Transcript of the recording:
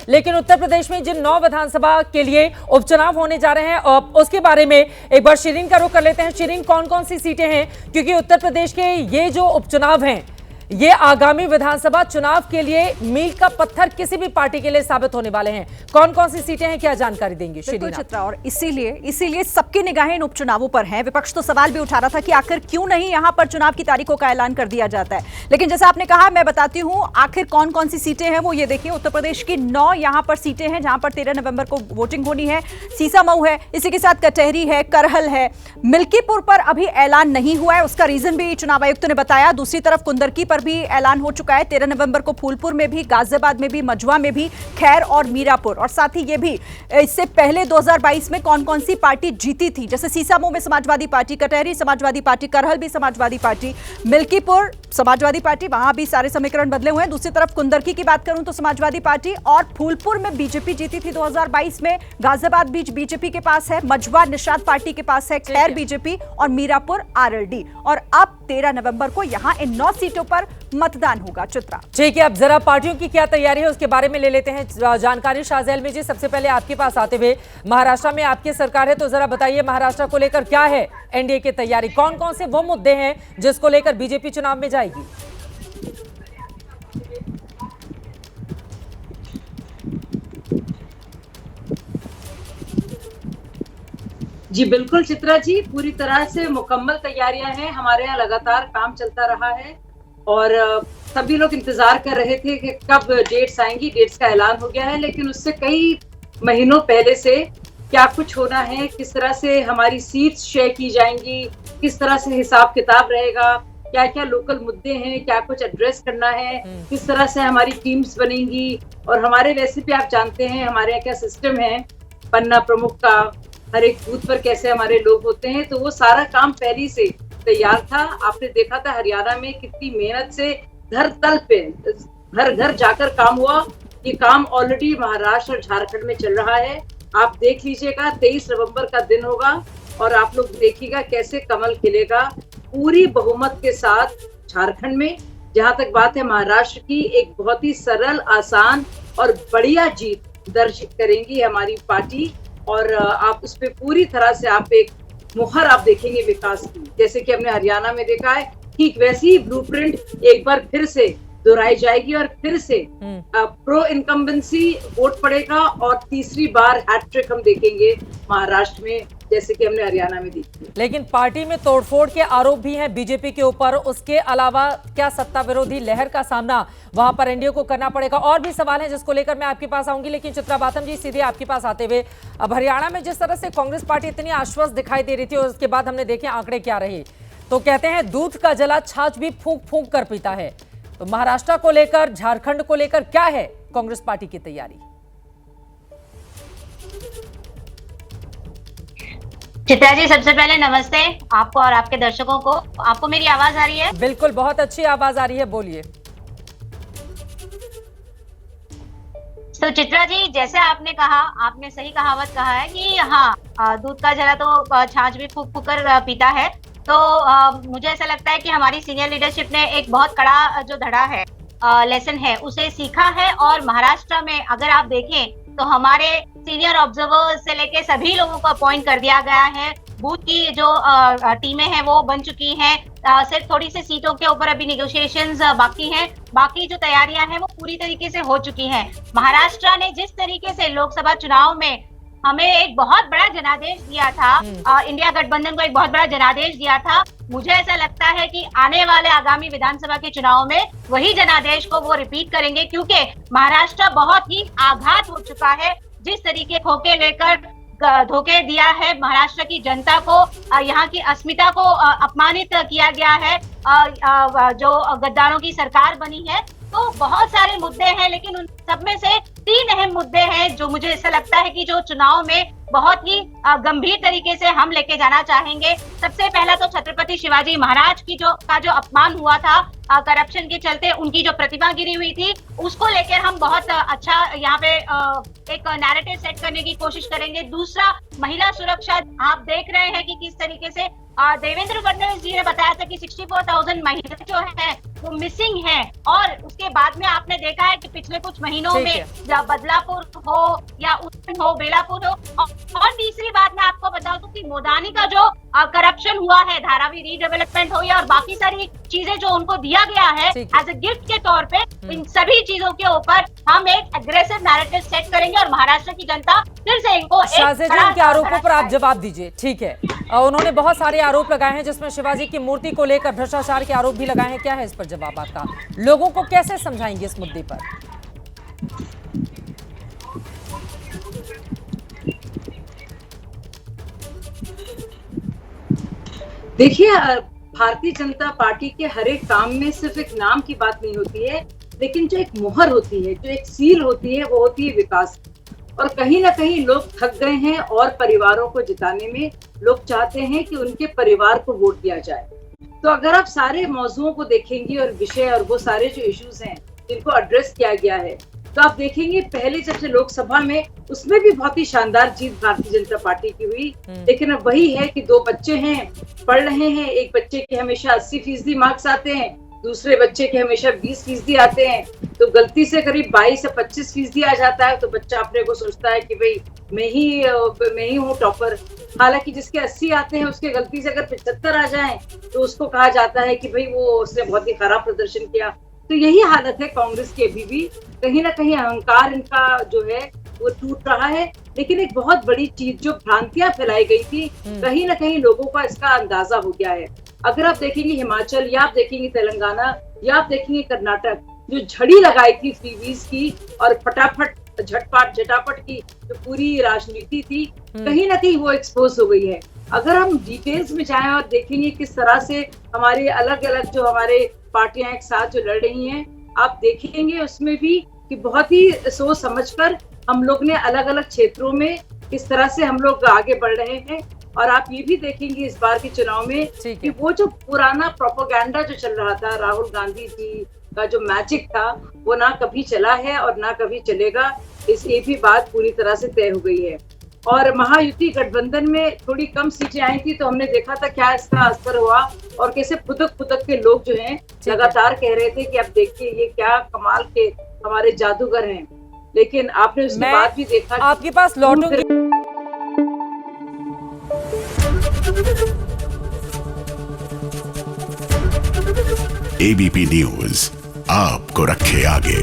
लेकिन उत्तर प्रदेश में जिन 9 विधानसभा के लिए उपचुनाव होने जा रहे हैं उसके बारे में एक बार शिरीन का रुख कर लेते हैं। शिरीन, कौन कौन सी सीटें हैं, क्योंकि उत्तर प्रदेश के ये जो उपचुनाव हैं ये आगामी विधानसभा चुनाव के लिए मील का पत्थर किसी भी पार्टी के लिए साबित होने वाले हैं। कौन कौन सी सीटें हैं, क्या जानकारी देंगे चित्रा? और इसीलिए सबकी निगाहें इन उपचुनावों पर हैं। विपक्ष तो सवाल भी उठा रहा था कि आखिर क्यों नहीं यहां पर चुनाव की तारीखों का ऐलान कर दिया जाता है, लेकिन जैसा आपने कहा मैं बताती हूं आखिर कौन कौन सी सीटें हैं वो ये देखिए। उत्तर प्रदेश की 9 यहां पर सीटें हैं जहां पर 13 नवंबर को वोटिंग होनी है। सीसामऊ है, इसी के साथ कटहरी है, करहल है। मिल्कीपुर पर अभी ऐलान नहीं हुआ है, उसका रीजन भी चुनाव आयुक्त ने बताया। दूसरी तरफ कुंदरकी पर भी ऐलान हो चुका है 13 नवंबर को। फूलपुर में भी, गाजियाबाद में भी, मझवा में भी, खैर और मीरापुर। और साथ ही ये भी इससे पहले 2022 में कौन कौन सी पार्टी जीती थी, जैसे सीसामऊ में समाजवादी पार्टी, कटहरी समाजवादी पार्टी, करहल भी समाजवादी पार्टी, मिल्कीपुर समाजवादी पार्टी, वहां भी सारे समीकरण बदले हुए हैं। दूसरी तरफ कुंदरकी की बात करूं तो समाजवादी पार्टी, और फूलपुर में बीजेपी जीती थी 2022 में। गाजियाबाद बीच बीजेपी के पास है, मझवा निषाद पार्टी के पास है, खैर बीजेपी, और मीरापुर आरएलडी। और अब 13 नवंबर को यहां इन 9 सीटों पर मतदान होगा। चित्रा, ठीक है, अब जरा पार्टियों की क्या तैयारी है उसके बारे में ले लेते हैं जानकारी। शाहजैल में जी, सबसे पहले आपके पास आते हुए, महाराष्ट्र में आपकी सरकार है, तो जरा बताइए महाराष्ट्र को लेकर क्या है एनडीए की तैयारी, कौन कौन से वो मुद्दे हैं जिसको लेकर बीजेपी चुनाव में जाएगी? जी बिल्कुल चित्रा जी, पूरी तरह से मुकम्मल तैयारियां हैं। हमारे यहाँ लगातार काम चलता रहा है और सभी लोग इंतजार कर रहे थे कि कब डेट्स आएंगी। डेट्स का ऐलान हो गया है, लेकिन उससे कई महीनों पहले से क्या कुछ होना है, किस तरह से हमारी सीट्स शेयर की जाएंगी, किस तरह से हिसाब किताब रहेगा, क्या क्या लोकल मुद्दे हैं, क्या कुछ एड्रेस करना है, किस तरह से हमारी टीम्स बनेंगी। और हमारे वैसे भी आप जानते हैं हमारे यहाँ क्या सिस्टम है पन्ना प्रमुख का, हर एक बूथ पर कैसे हमारे लोग होते हैं, तो वो सारा काम पहले से तैयार था। आपने देखा था हरियाणा में कितनी मेहनत से घर तल पे घर घर जाकर काम हुआ। ये काम ऑलरेडी महाराष्ट्र और झारखंड में चल रहा है। आप देख लीजिएगा 23 नवंबर का दिन होगा और आप लोग देखिएगा कैसे कमल खिलेगा पूरी बहुमत के साथ झारखंड में। जहां तक बात है महाराष्ट्र की, एक बहुत ही सरल, आसान और बढ़िया जीत दर्ज करेंगी हमारी पार्टी। और आप उस पे पूरी तरह से आप एक मुहर आप देखेंगे विकास की, जैसे कि हमने हरियाणा में देखा है, ठीक वैसी ही ब्लूप्रिंट एक बार फिर से दोहराई जाएगी और फिर से प्रो इनकम्बेंसी वोट पड़ेगा और तीसरी बार हैट्रिक हम देखेंगे महाराष्ट्र में, जैसे कि हमने हरियाणा में देखी। लेकिन पार्टी में तोड़फोड़ के आरोप भी हैं बीजेपी के ऊपर, उसके अलावा क्या सत्ता विरोधी लहर का सामना वहां पर एनडीए को करना पड़ेगा? और भी सवाल हैं जिसको लेकर मैं आपके पास आऊंगी, लेकिन चित्रा बाथम जी सीधे आपके पास आते हुए, अब हरियाणा में जिस तरह से कांग्रेस पार्टी इतनी आश्वस्त दिखाई दे रही थी और उसके बाद हमने देखे आंकड़े क्या रहे, तो कहते हैं दूध का जला छाछ भी फूंक फूंक कर पीता है। तो महाराष्ट्र को लेकर, झारखंड को लेकर क्या है कांग्रेस पार्टी की तैयारी? चित्रा जी, सबसे पहले नमस्ते आपको और आपके दर्शकों को। आपको मेरी आवाज आ रही है? बिल्कुल, बहुत अच्छी आवाज आ रही है, बोलिए। तो चित्रा जी, जैसे आपने कहा, आपने सही कहावत कहा है कि हाँ, दूध का जला तो छाछ भी फूंक फूंक कर पीता है। तो मुझे ऐसा लगता है कि हमारी सीनियर लीडरशिप ने एक बहुत कड़ा जो धड़ा है, लेसन है, उसे सीखा है। और महाराष्ट्र में अगर आप देखें तो हमारे सीनियर ऑब्जर्वर्स से लेके सभी लोगों को अपॉइंट कर दिया गया है। बूथ की जो टीमें हैं वो बन चुकी हैं। सिर्फ थोड़ी सी सीटों के ऊपर अभी निगोशिएशंस बाकी हैं। बाकी जो तैयारियां हैं वो पूरी तरीके से हो चुकी हैं। महाराष्ट्र ने जिस तरीके से लोकसभा चुनाव में हमें एक बहुत बड़ा जनादेश दिया था, इंडिया गठबंधन को एक बहुत बड़ा जनादेश दिया था, मुझे ऐसा लगता है कि आने वाले आगामी विधानसभा के चुनाव में वही जनादेश को वो रिपीट करेंगे, क्योंकि महाराष्ट्र बहुत ही आघात हो चुका है। जिस तरीके धोखे लेकर धोखे दिया है महाराष्ट्र की जनता को, यहाँ की अस्मिता को अपमानित किया गया है, जो गद्दारों की सरकार बनी है। तो बहुत सारे मुद्दे हैं, लेकिन उन सब में से 3 अहम मुद्दे हैं जो मुझे ऐसा लगता है कि जो चुनाव में बहुत ही गंभीर तरीके से हम लेके जाना चाहेंगे। सबसे पहला तो छत्रपति शिवाजी महाराज की जो अपमान हुआ था करप्शन के चलते, उनकी जो प्रतिमा गिरी हुई थी, उसको लेकर हम बहुत अच्छा यहाँ पे एक नैरेटिव सेट करने की कोशिश करेंगे। दूसरा, महिला सुरक्षा। आप देख रहे हैं कि किस तरीके से देवेंद्र फडणवीस जी ने बताया था कि 64,000 महिला जो है वो मिसिंग है, और उसके बाद में आपने देखा है कि पिछले कुछ महीनों ठीक में है। या बदलापुर हो या उज्जैन हो, बेलापुर हो, और तीसरी बात मैं आपको बता दूं कि मोदानी का जो करप्शन हुआ है, धारावी रीडेवलपमेंट हो या और बाकी सारी चीजें जो उनको दिया गया है ठीक है। एज ए गिफ्ट के तौर पे, इन सभी चीजों के ऊपर हम एक एग्रेसिव नैरेटिव सेट करेंगे और महाराष्ट्र की जनता फिर से इनको एक शाहजेब जी, बड़ा इनके आरोपों पर आप दिखाएगी। जवाब दीजिए। ठीक है, उन्होंने बहुत सारे आरोप लगाए हैं जिसमें शिवाजी की मूर्ति को लेकर भ्रष्टाचार के आरोप भी लगाए हैं। क्या है इस पर जवाब आपका? लोगों को कैसे समझाएंगे इस मुद्दे पर? देखिए, भारतीय जनता पार्टी के हर एक काम में सिर्फ एक नाम की बात नहीं होती है, लेकिन जो एक मुहर होती है, जो एक सील होती है, वो होती है विकास। और कहीं ना कहीं लोग थक गए हैं और परिवारों को जिताने में लोग चाहते हैं कि उनके परिवार को वोट दिया जाए। तो अगर आप सारे मौजुओं को देखेंगे और विषय और वो सारे जो इश्यूज हैं जिनको एड्रेस किया गया है, तो आप देखेंगे पहले जब से लोकसभा में उसमें भी बहुत ही शानदार जीत भारतीय जनता पार्टी की हुई। लेकिन अब वही है कि 2 बच्चे हैं, पढ़ रहे हैं, एक बच्चे के हमेशा 80% मार्क्स आते हैं, दूसरे बच्चे के हमेशा 20% आते हैं। तो गलती से करीब 22 से 25% आ जाता है तो बच्चा अपने को सोचता है कि भाई मैं ही हूँ टॉपर। हालांकि जिसके 80 आते हैं उसके गलती से अगर 75 आ जाएं तो उसको कहा जाता है कि भाई वो उसने बहुत ही खराब प्रदर्शन किया। तो यही हालत है कांग्रेस की अभी भी। कहीं ना कहीं अहंकार इनका जो है वो टूट रहा है। लेकिन एक बहुत बड़ी चीज जो भ्रांतियां फैलाई गई थी, कहीं ना कहीं लोगों का इसका अंदाजा हो गया है। अगर आप देखेंगे हिमाचल या आप देखेंगे तेलंगाना या आप देखेंगे कर्नाटक, जो झड़ी लगाई थी फ्रीबीज की और फटाफट झटापट की जो पूरी राजनीति थी, कहीं ना कहीं वो एक्सपोज हो गई है। अगर हम डिटेल्स में जाएं और देखेंगे किस तरह से हमारे अलग अलग जो हमारे पार्टियां एक साथ जो लड़ रही हैं, आप देखेंगे उसमें भी कि बहुत ही सोच समझकर हम लोग ने अलग अलग क्षेत्रों में किस तरह से हम लोग आगे बढ़ रहे हैं। और आप ये भी देखेंगे इस बार के चुनाव में कि वो जो पुराना प्रोपेगेंडा जो चल रहा था, राहुल गांधी जी का जो मैजिक था, वो ना कभी चला है और ना कभी चलेगा। ये भी बात पूरी तरह से तय हो गई है। और महायुति गठबंधन में थोड़ी कम सीटें आई थी तो हमने देखा था क्या इसका असर हुआ और कैसे फुदक के लोग जो हैं लगातार कह रहे थे कि अब देखिए ये क्या कमाल के हमारे जादूगर हैं। लेकिन आपने उसके बाद भी देखा आपके पास लौटूंगी। एबीपी न्यूज आपको रखे आगे।